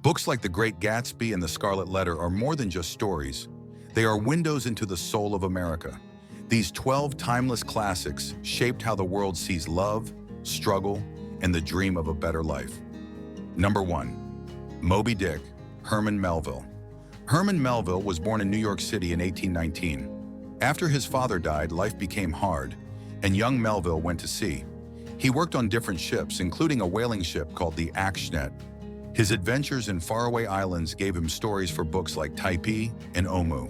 Books like The Great Gatsby and The Scarlet Letter are more than just stories. They are windows into the soul of America. These 12 timeless classics shaped how the world sees love, struggle, and the dream of a better life. Number 1. Moby Dick, Herman Melville. Herman Melville was born in New York City in 1819. After his father died, life became hard, and young Melville went to sea. He worked on different ships, including a whaling ship called the Alcott. His adventures in faraway islands gave him stories for books like Typee and Omoo.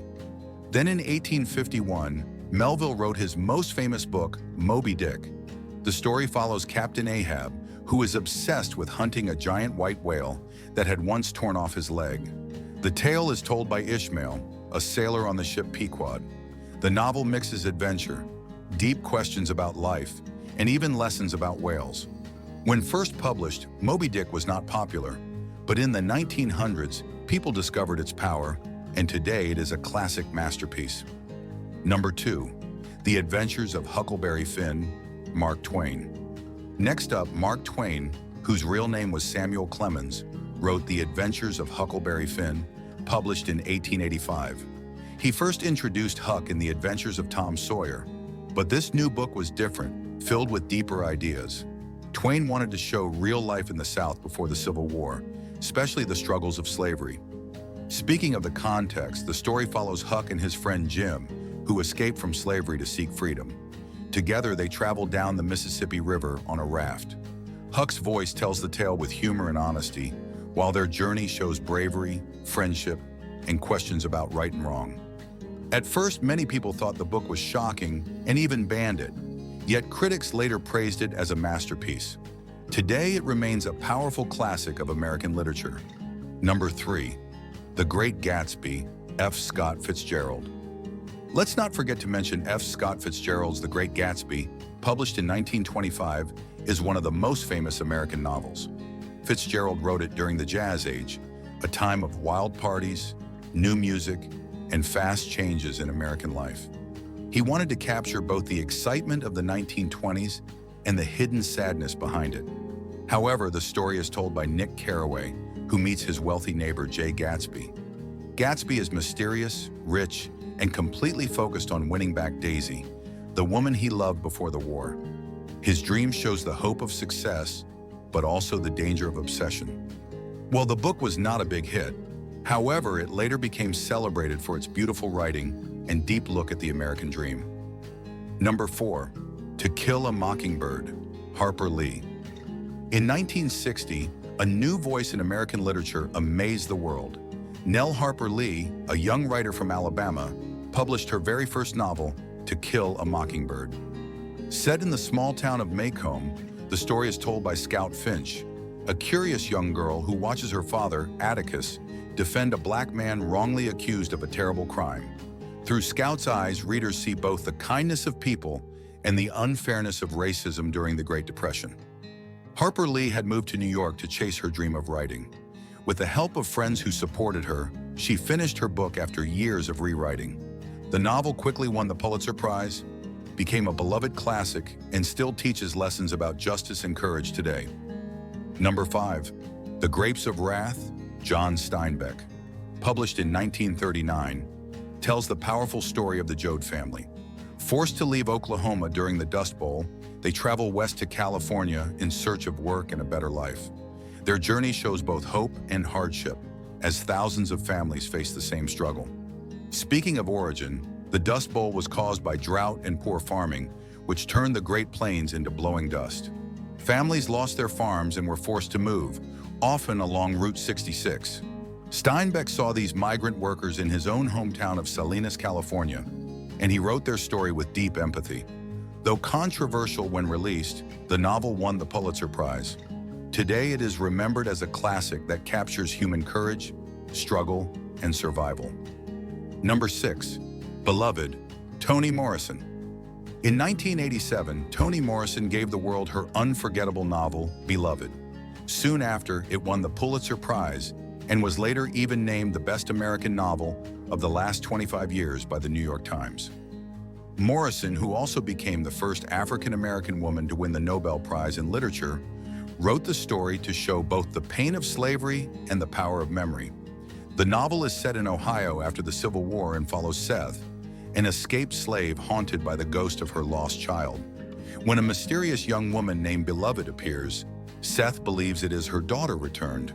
Then in 1851, Melville wrote his most famous book, Moby Dick. The story follows Captain Ahab, who is obsessed with hunting a giant white whale that had once torn off his leg. The tale is told by Ishmael, a sailor on the ship Pequod. The novel mixes adventure, deep questions about life, and even lessons about whales. When first published, Moby Dick was not popular, but in the 1900s, people discovered its power, and today it is a classic masterpiece. Number 2. The Adventures of Huckleberry Finn, Mark Twain. Next up, Mark Twain, whose real name was Samuel Clemens, wrote The Adventures of Huckleberry Finn, published in 1885. He first introduced Huck in The Adventures of Tom Sawyer, but this new book was different, filled with deeper ideas. Twain wanted to show real life in the South before the Civil War, especially the struggles of slavery. Speaking of the context, the story follows Huck and his friend Jim, who escaped from slavery to seek freedom. Together, they traveled down the Mississippi River on a raft. Huck's voice tells the tale with humor and honesty, while their journey shows bravery, friendship, and questions about right and wrong. At first, many people thought the book was shocking and even banned it, yet critics later praised it as a masterpiece. Today, it remains a powerful classic of American literature. Number 3. The Great Gatsby, F. Scott Fitzgerald. Let's not forget to mention F. Scott Fitzgerald's The Great Gatsby, published in 1925, is one of the most famous American novels. Fitzgerald wrote it during the Jazz Age, a time of wild parties, new music, and fast changes in American life. He wanted to capture both the excitement of the 1920s and the hidden sadness behind it. However, the story is told by Nick Carraway, who meets his wealthy neighbor Jay Gatsby. Gatsby is mysterious, rich, and completely focused on winning back Daisy, the woman he loved before the war. His dream shows the hope of success, but also the danger of obsession. Well, the book was not a big hit. However, it later became celebrated for its beautiful writing and deep look at the American dream. Number 4. To Kill a Mockingbird, Harper Lee. In 1960, a new voice in American literature amazed the world. Nell Harper Lee, a young writer from Alabama, published her very first novel, To Kill a Mockingbird. Set in the small town of Macomb, the story is told by Scout Finch, a curious young girl who watches her father, Atticus, defend a black man wrongly accused of a terrible crime. Through Scout's eyes, readers see both the kindness of people and the unfairness of racism during the Great Depression. Harper Lee had moved to New York to chase her dream of writing. With the help of friends who supported her, she finished her book after years of rewriting. The novel quickly won the Pulitzer Prize, became a beloved classic, and still teaches lessons about justice and courage today. Number 5. The Grapes of Wrath, John Steinbeck. Published in 1939, tells the powerful story of the Joad family. Forced to leave Oklahoma during the Dust Bowl, they travel west to California in search of work and a better life. Their journey shows both hope and hardship, as thousands of families face the same struggle. Speaking of origin, the Dust Bowl was caused by drought and poor farming, which turned the Great Plains into blowing dust. Families lost their farms and were forced to move, often along Route 66. Steinbeck saw these migrant workers in his own hometown of Salinas, California, and he wrote their story with deep empathy. Though controversial when released, the novel won the Pulitzer Prize. Today it is remembered as a classic that captures human courage, struggle, and survival. Number 6. Beloved, Toni Morrison. In 1987, Toni Morrison gave the world her unforgettable novel, Beloved. Soon after, it won the Pulitzer Prize and was later even named the best American novel of the last 25 years by the New York Times. Morrison, who also became the first African-American woman to win the Nobel Prize in Literature, wrote the story to show both the pain of slavery and the power of memory. The novel is set in Ohio after the Civil War and follows Seth, an escaped slave haunted by the ghost of her lost child. When a mysterious young woman named Beloved appears, Seth believes it is her daughter returned.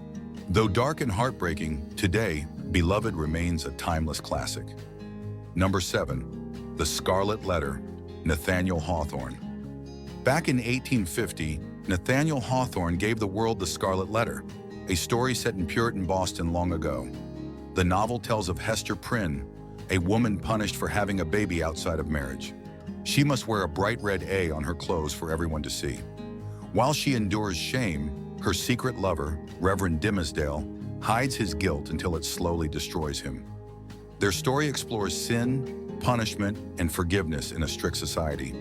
Though dark and heartbreaking, today, Beloved remains a timeless classic. Number 7. The Scarlet Letter, Nathaniel Hawthorne. Back in 1850, Nathaniel Hawthorne gave the world The Scarlet Letter, a story set in Puritan Boston long ago. The novel tells of Hester Prynne, a woman punished for having a baby outside of marriage. She must wear a bright red A on her clothes for everyone to see. While she endures shame, her secret lover, Reverend Dimmesdale, hides his guilt until it slowly destroys him. Their story explores sin, punishment, and forgiveness in a strict society.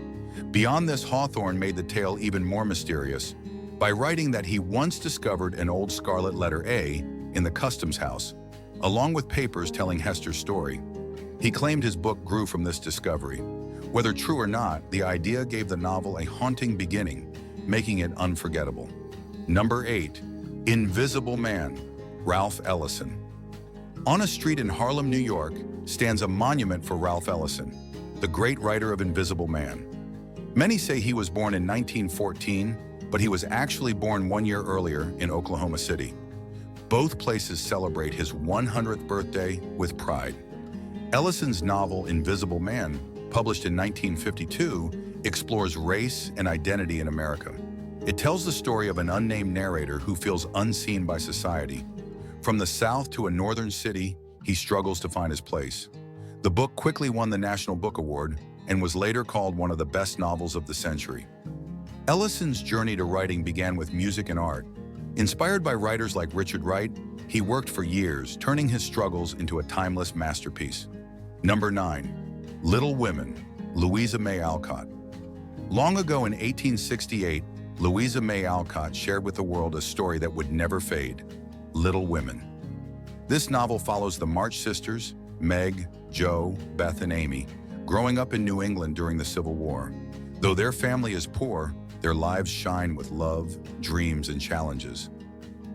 Beyond this, Hawthorne made the tale even more mysterious by writing that he once discovered an old scarlet letter A in the customs house, along with papers telling Hester's story. He claimed his book grew from this discovery. Whether true or not, the idea gave the novel a haunting beginning, making it unforgettable. Number 8. Invisible Man, Ralph Ellison. On a street in Harlem, New York, stands a monument for Ralph Ellison, the great writer of Invisible Man. Many say he was born in 1914, but he was actually born 1 year earlier in Oklahoma City. Both places celebrate his 100th birthday with pride. Ellison's novel Invisible Man, published in 1952, explores race and identity in America. It tells the story of an unnamed narrator who feels unseen by society. From the South to a northern city, he struggles to find his place. The book quickly won the National Book Award and was later called one of the best novels of the century. Ellison's journey to writing began with music and art. Inspired by writers like Richard Wright, he worked for years, turning his struggles into a timeless masterpiece. Number 9. Little Women, Louisa May Alcott. Long ago in 1868, Louisa May Alcott shared with the world a story that would never fade, Little Women. This novel follows the March sisters, Meg, Jo, Beth, and Amy, growing up in New England during the Civil War. Though their family is poor, their lives shine with love, dreams, and challenges.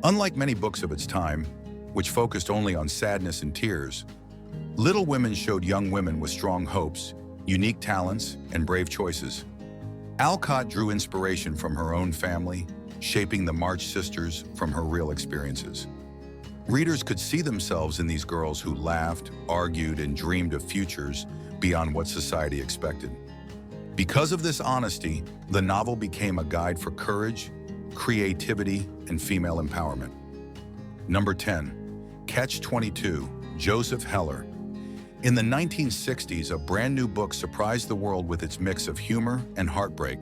Unlike many books of its time, which focused only on sadness and tears, Little Women showed young women with strong hopes, unique talents, and brave choices. Alcott drew inspiration from her own family, shaping the March sisters from her real experiences. Readers could see themselves in these girls who laughed, argued, and dreamed of futures beyond what society expected. Because of this honesty, the novel became a guide for courage, creativity, and female empowerment. Number 10. Catch-22, Joseph Heller. In the 1960s, a brand new book surprised the world with its mix of humor and heartbreak.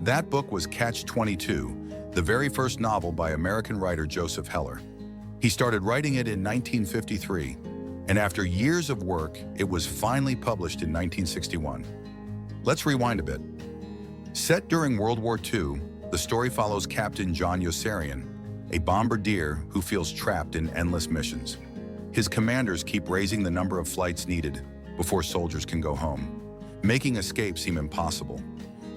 That book was Catch-22, the very first novel by American writer Joseph Heller. He started writing it in 1953, and after years of work, it was finally published in 1961. Let's rewind a bit. Set during World War II, the story follows Captain John Yossarian, a bombardier who feels trapped in endless missions. His commanders keep raising the number of flights needed before soldiers can go home, making escape seem impossible.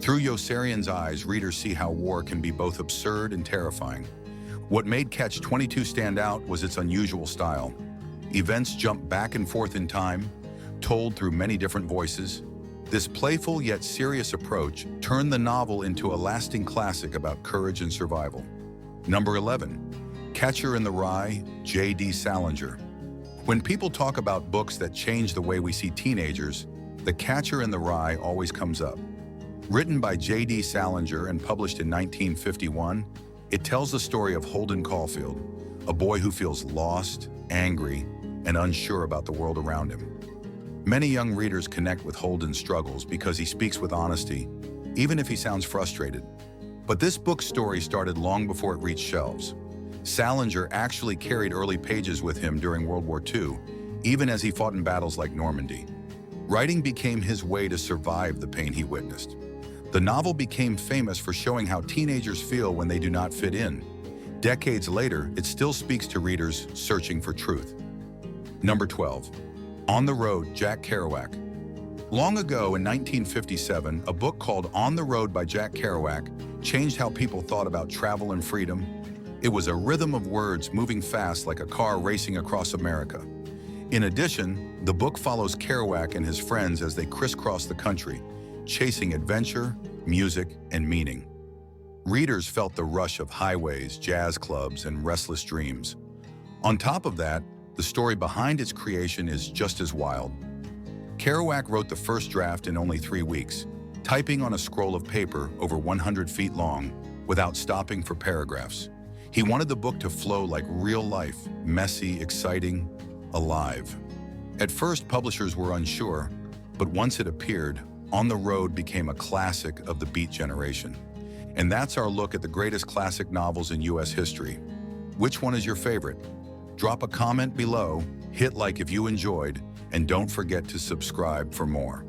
Through Yossarian's eyes, readers see how war can be both absurd and terrifying. What made Catch-22 stand out was its unusual style. Events jump back and forth in time, told through many different voices. This playful yet serious approach turned the novel into a lasting classic about courage and survival. Number 11. Catcher in the Rye, J.D. Salinger. When people talk about books that change the way we see teenagers, The Catcher in the Rye always comes up. Written by J.D. Salinger and published in 1951, it tells the story of Holden Caulfield, a boy who feels lost, angry, and unsure about the world around him. Many young readers connect with Holden's struggles because he speaks with honesty, even if he sounds frustrated. But this book's story started long before it reached shelves. Salinger actually carried early pages with him during World War II, even as he fought in battles like Normandy. Writing became his way to survive the pain he witnessed. The novel became famous for showing how teenagers feel when they do not fit in. Decades later, it still speaks to readers searching for truth. Number 12. On the Road, Jack Kerouac. Long ago in 1957, a book called On the Road by Jack Kerouac changed how people thought about travel and freedom. It was a rhythm of words moving fast like a car racing across America. In addition, the book follows Kerouac and his friends as they crisscross the country, chasing adventure, music, and meaning. Readers felt the rush of highways, jazz clubs, and restless dreams. On top of that, the story behind its creation is just as wild. Kerouac wrote the first draft in only 3 weeks, typing on a scroll of paper over 100 feet long without stopping for paragraphs. He wanted the book to flow like real life, messy, exciting, alive. At first, publishers were unsure, but once it appeared, On the Road became a classic of the Beat generation. And that's our look at the greatest classic novels in U.S. history. Which one is your favorite? Drop a comment below, hit like if you enjoyed, and don't forget to subscribe for more.